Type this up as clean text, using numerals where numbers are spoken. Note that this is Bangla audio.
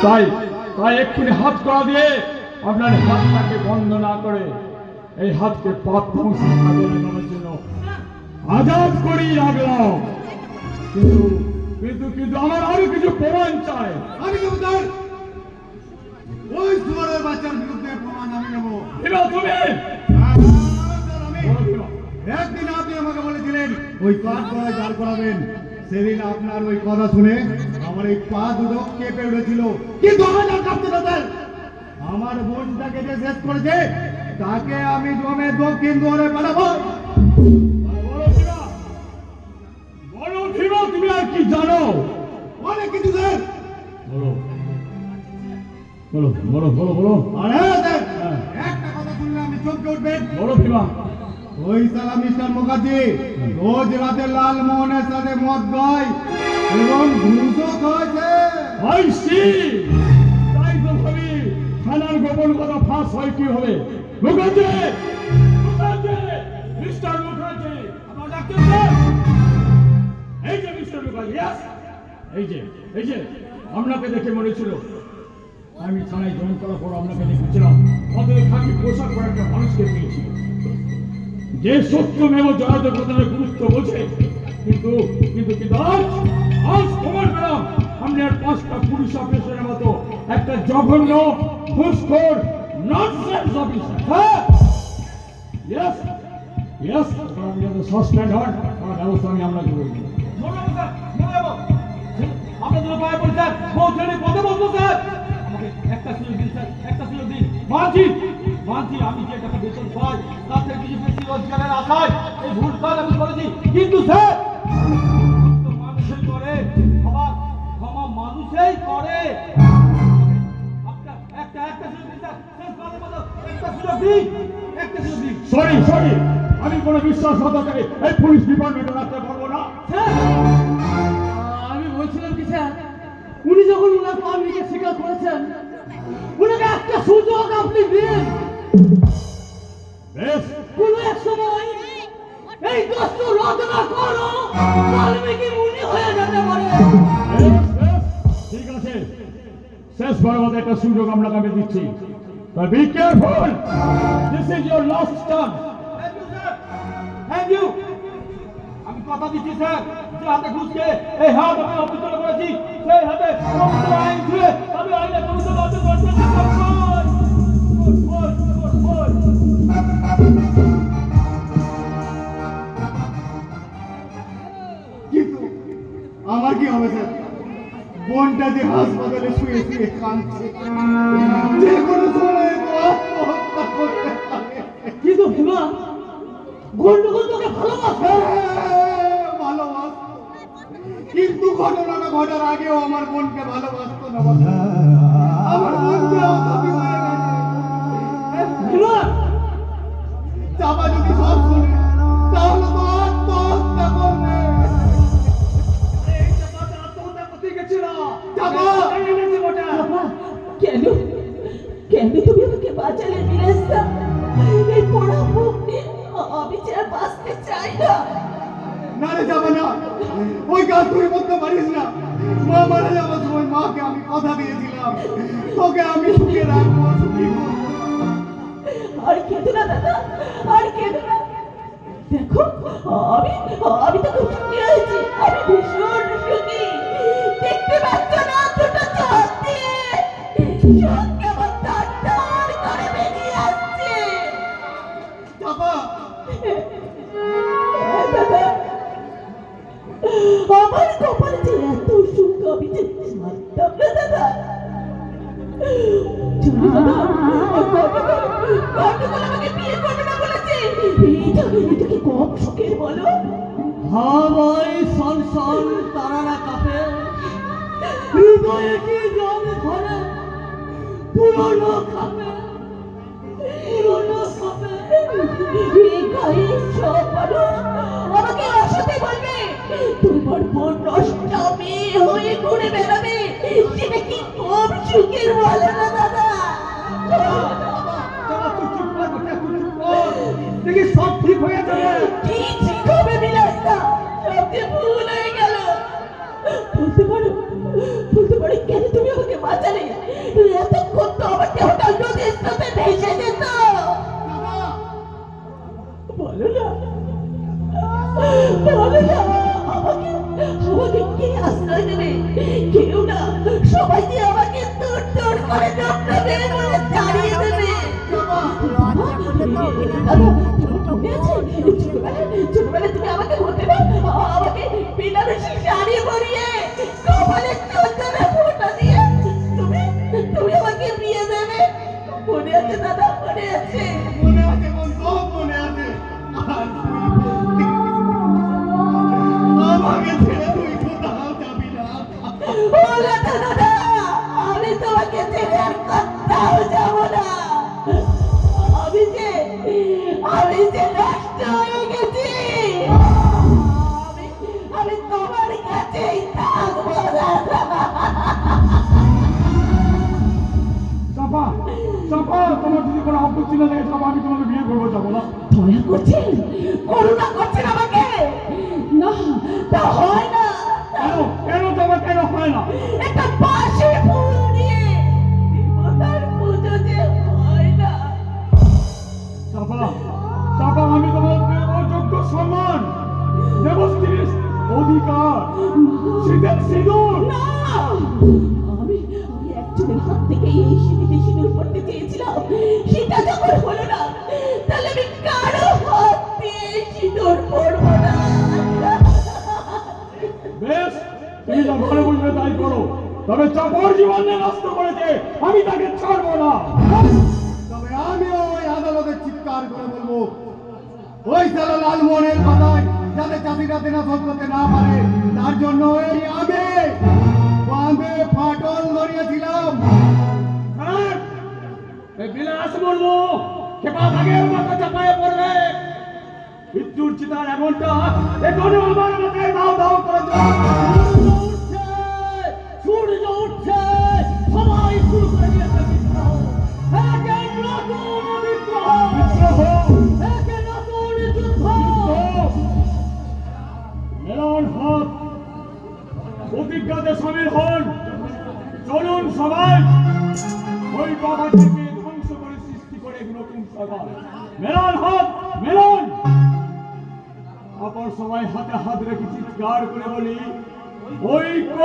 তাই তাই এক্ষুনি হাত করা দিয়ে আপনার হাতটাকে বন্ধ না করে এই হাতকে পাপ ধ্বংস করার জন্য আজাদ করি রাখলাম। কিন্তু কিন্তু কিন্তু আমার আরো কিছু প্রমাণ চাই। আমি দেবো স্যার, ওই সুয়ারের বাচ্চার বিরুদ্ধে প্রমাণ আমি নেবো। তুমি একদিন আপনি আমাকে বলেছিলেন ওই কাঠ গলায় দাঁড় করাবেন, সেদিন আপনার ওই কথা শুনে আমার এই পা দুটো কেঁপে উঠেছিল। কিন্তু আমার আর কাঁপতে না স্যার, আমার বোনটাকে যে শেষ করেছে তাকে আমি জমে দক্ষিণ দুয়ারে পাঠাবো। বলো ভীমা, তুমি আর কি জানো? অনেক কিছু স্যার। বলো বলো বলো বলো বলো। আরে স্যার, একটা কথা শুনলে আমি চমকে উঠবেন। বলো ভীমা। ওই সালা মিস্টার মুখার্জি রোজ রাতে লালমোহনের সাথে মদ খায় এবং ঘুষও খাচ্ছে। তাই তো ভাবি থানার গোপন কথা ফাঁস হয় কি হবে। মুখার্জি, মুখার্জি, মিস্টার মুখার্জি, আমার ডাক্তার স্যার। এই যে মিস্টার মুখার্জি, এই যে আপনাকে দেখে মনে ছিল আমি থানায় জয়েন করার পর আপনাকে দেখেছিলাম অতএব খাকি পোশাক পরে একটা মানুষকে পেয়েছি যে সত্যমেব জয়ত কথার গুরুত্ব বোঝে। কিন্তু কিন্তু কিন্তু আজ খবর পেলাম আপনি আর 5টা পুলিশ অফিসারের মতো একটা জঘন্য ঘুষখোর ননসেন্স অফিসার। হ্যাঁ, ইয়েস ইয়েস, আপনি যাতে সাসপেন্ড হন তার ব্যবস্থা আমি আপনাকে করব। আপনাদের পায়ে পড়ে স্যার, পৌঁছানি পদে বসবো স্যার। আমাকে একটা সুযোগ দিন স্যার, একটা সুযোগ দিন। মানছি মানছি, আমি যে টাকা বেতন পাই তার থেকে কিছু বেশি রোজগারের আশায় এই ভুল কাজ আমি করেছি। কিন্তু স্যার, মানুষই করে ক্ষমা, ক্ষমা মানুষই করে। একটা সুযোগ দিন স্যার, শেষ বারের মতো একটা সুযোগ দিন, একটা সুযোগ দিন। সরি, আমি কোনো বিশ্বাসঘাতককে এই পুলিশ ডিপার্টমেন্টে রাখতে পারবো না। আমি বলছিলাম কি স্যার, উনি যখন উনার পাপ নিজে স্বীকার করেছেন, উনাকে একটা সুযোগ আপনি দিন। বেশ, কোন এক সময় এই দোস্ত রচনা করো বাল্মীকি মুনি হয়ে যেতে পারে। ঠিক আছে, শেষবারের মতো একটা সুযোগ আপনাকে আমি দিচ্ছি। Be careful, this is your last chance. Thank you sir, thank you. আমি কথা দিচ্ছি স্যার, যে হাতে ঘুষকে এই হাত আমি অপবিত্র করেছি সেই হাতে পবিত্র আইন ছুঁয়ে আমি আইনে পবিত্র অর্জন করতে কিন্তু আমার কি হবে স্যার? বোনটা যে হাসপাতালে শুয়ে শুয়ে কাঁদছে, যে কোনো সময় তো আত্মহত্যা করতে পারে। কিন্তু ভীমা, গন্ডগোল তোকে ভালোবাসে। ভালোবাসতো, কিন্তু ঘটনাটা ঘটার আগেও আমার বোনকে ভালোবাসতো না। আমার বোন যে অসুখী হয়ে গেছে। ভীমা, চাপা যদি সব শুনে তাহলে তো আত্মহত্যা করবে। এই চাপাতে আত্মহত্যা করতে গেছিল। চাপা! বাবা, কেন কেন তুমি আমাকে বাঁচালে মিরাজদা? এই পোড়া মুখ নিয়ে আমি যে আর বাঁচতে চাই না। না রে যাবে না, ওই কাজ তুই করতে পারিস না। মা মারা যাওয়ার সময় মাকে আমি কথা দিয়েছিলাম তোকে আমি সুখে রাখবো, সুখী করবো। আর কেঁদো না দাদা, আর কেঁদো না। দেখো, আমি আমি তো খুব সুখী হয়েছি, আমি ভীষণ সুখী। দেখতে পাচ্ছ না দুটো চোখ দিয়ে সত্যি আমার তার করে বেরিয়ে আসছে। চাপা, দাদা, আমার কপালে যে এত সুখ আমি যে জানতাম না দাদা। জানি দাদা, গন্ডগোল আমাকে বিয়ে করবে না বলেছে। এটা কি কম সুখের বলো? হাওয়ায় সলসল তারারা কাঁপে, হৃদয়ে কি জল ধরে, পুরনো খাপে, পুরনো খাপে। এই গায়ে সব মানুষ আমাকে অসতে বলবে, তোমার বোন নষ্ট মেয়ে হয়ে ঘুরে বেড়াবে। সেটা কি কম সুখের বলে না দাদা? দেখি সব ঠিক হয়ে যাবে। কি ঠিক হবে বিলাসদা? সব যে ভুল হয়ে গেল। বলতে পারো কেন তুমি আমাকে বাঁচালে? সবাই যে আমাকে দূর দূর করে নোংরা বের করে তাড়িয়ে দেবে। ছোটবেলায় তুমি আমাকে বলতে না, আমাকে বেনারসি শাড়ি পরিয়ে কপালে চন্দনে ফোঁটা দিয়ে তুমি তুমি আমাকে বিয়ে দেবে। মনে আছে দাদা, মনে আছে? মনে আছে বোন, সব মনে আছে। আর আমাকে ছেড়ে তুই কোথাও যাবি না। বলো তো দাদা, আমি তোমাকে ছেড়ে আর কোথাও যাব না। আমি যে নষ্ট হয়ে গেছি। আমি তোমার কাছেই থাকবো দাদা। চাপা চাপা, তোমার যদি কোনো আপত্তি না থাকে চাপা, আমি তোমাকে বিয়ে করবো, যাবো না। দয়া করছেন, করুণা করছেন আমাকে? না, তা হয় না। কেন কেন চাপা, কেন হয় না? একটা বাসি ফুল দিয়ে দেবতার পুজো যে হয় না। চাপা চাপা, আমি তোমাকে অযোগ্য সম্মান, দেবস্ত্রীর অধিকার, শীতের সিঁদুর। না, আমি একজনের হাত থেকে এই সিঁড়িতে সিঁদুর পড়তে চেয়েছিলাম, সেটা যখন হলো না, তাহলে আমি কারো হাত দিয়ে সিঁদুর পড়বো না। বেশ, তুমি যা ভালো বুঝবে তাই করো, তবে চাপর জীবনে নষ্ট করেছে, আমি তাকে ছাড়বো না। তবে আমিও ওই আদালতে চিৎকার করে বলবো, ওই সালা লালমোহনের কথায় যাতে চাষিরা দেনা শোধ করতে না পারে, তার জন্য এই আমি বাঁধে ফাটল ধরিয়েছিলাম। আর এই বিলাস বলবো, খেপা ভাগের মাথা চাপায় পড়বে। মৃত্যুর চিতার এমনটা এখনো আমার মাথায় দাও দাও করে উঠছে, সূর্য উঠছে, সবাই শুরু করে দিয়েছে বিদ্রোহ। একে নতুন বিদ্রোহ, একে নতুন যুদ্ধ। মেলন হাত প্রতিজ্ঞাতে সামিল হন। চলুন সবাই ওই বাবাটিকে ধ্বংস করে সৃষ্টি করে এক নতুন সভা। মেলন হাত, মেলন। আবার সবাই হাতে হাত রেখে চিৎকার করে বলি, ঐক্য।